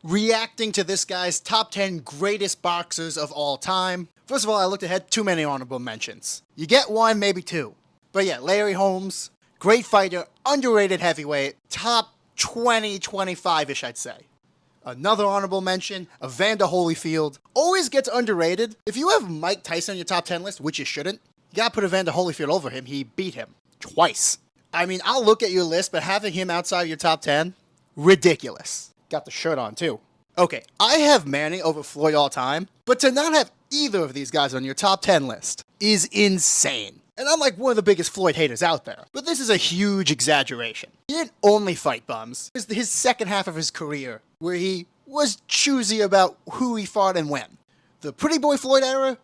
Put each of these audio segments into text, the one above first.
reacting to this guy's top 10 greatest boxers of all time. First of all, I looked ahead, too many honorable mentions. You get one, maybe two. But yeah, Larry Holmes, great fighter, underrated heavyweight, top 20, 25-ish, I'd say. Another honorable mention, Evander Holyfield. Always gets underrated. If you have Mike Tyson on your top 10 list, which you shouldn't, you gotta put Evander Holyfield over him. He beat him twice. I mean, I'll look at your list, but having him outside of your top 10, ridiculous. Got the shirt on, too. Okay, I have Manning over Floyd all time, but to not have either of these guys on your top 10 list is insane. And I'm like one of the biggest Floyd haters out there, but this is a huge exaggeration. He didn't only fight bums. It was his second half of his career where he was choosy about who he fought and when. The Pretty Boy Floyd era,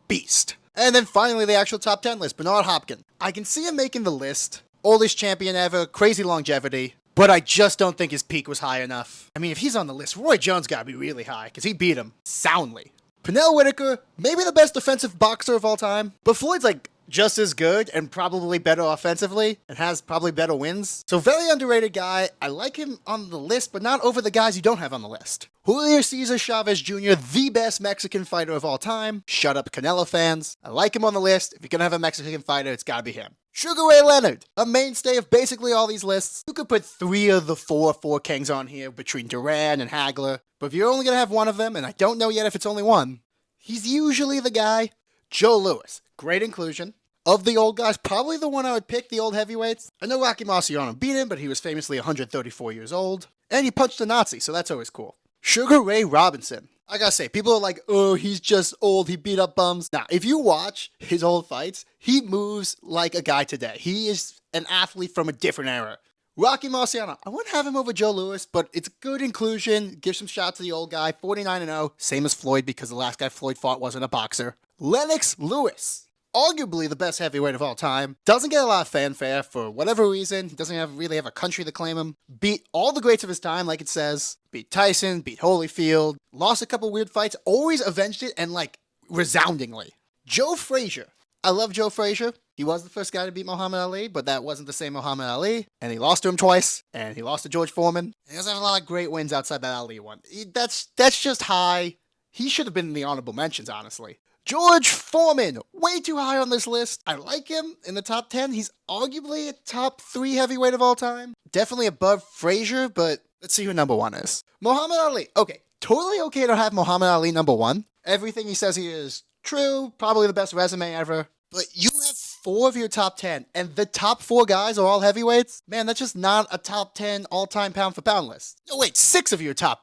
beast. And then finally the actual top 10 list, Bernard Hopkins. I can see him making the list. Oldest champion ever, crazy longevity, but I just don't think his peak was high enough. I mean, if he's on the list, Roy Jones gotta be really high, because he beat him soundly. Pernell Whitaker, maybe the best defensive boxer of all time, but Floyd's like just as good and probably better offensively and has probably better wins. So very underrated guy. I like him on the list, but not over the guys you don't have on the list. Julio Cesar Chavez Jr., the best Mexican fighter of all time. Shut up, Canelo fans. I like him on the list. If you're gonna have a Mexican fighter, it's gotta be him. Sugar Ray Leonard, a mainstay of basically all these lists. You could put 3 of the 4 kings on here between Duran and Hagler, but if you're only gonna have one of them, and I don't know yet if it's only one, he's usually the guy. Joe Louis, great inclusion. Of the old guys, probably the one I would pick, the old heavyweights. I know Rocky Marciano beat him, but he was famously 134 years old. And he punched a Nazi, so that's always cool. Sugar Ray Robinson. I gotta say, people are like, oh, he's just old, he beat up bums. Now, if you watch his old fights, he moves like a guy today. He is an athlete from a different era. Rocky Marciano, I wouldn't have him over Joe Louis, but it's good inclusion. Give some shout to the old guy, 49-0. Same as Floyd, because the last guy Floyd fought wasn't a boxer. Lennox Lewis. Arguably the best heavyweight of all time. Doesn't get a lot of fanfare for whatever reason. He doesn't really have a country to claim him. Beat all the greats of his time, like it says. Beat Tyson, beat Holyfield. Lost a couple weird fights. Always avenged it, and like, resoundingly. Joe Frazier. I love Joe Frazier. He was the first guy to beat Muhammad Ali, but that wasn't the same Muhammad Ali. And he lost to him twice. And he lost to George Foreman. He doesn't have a lot of great wins outside that Ali one. That's just high. He should have been in the honorable mentions, honestly. George Foreman, way too high on this list. I like him in the top 10. He's arguably a top 3 heavyweight of all time. Definitely above Frazier, but let's see who number 1 is. Muhammad Ali. Okay, totally okay to have Muhammad Ali number 1. Everything he says here is true. Probably the best resume ever. But you have 4 of your top 10, and the top 4 guys are all heavyweights? Man, that's just not a top 10 all-time pound-for-pound list. No, wait, 6 of your top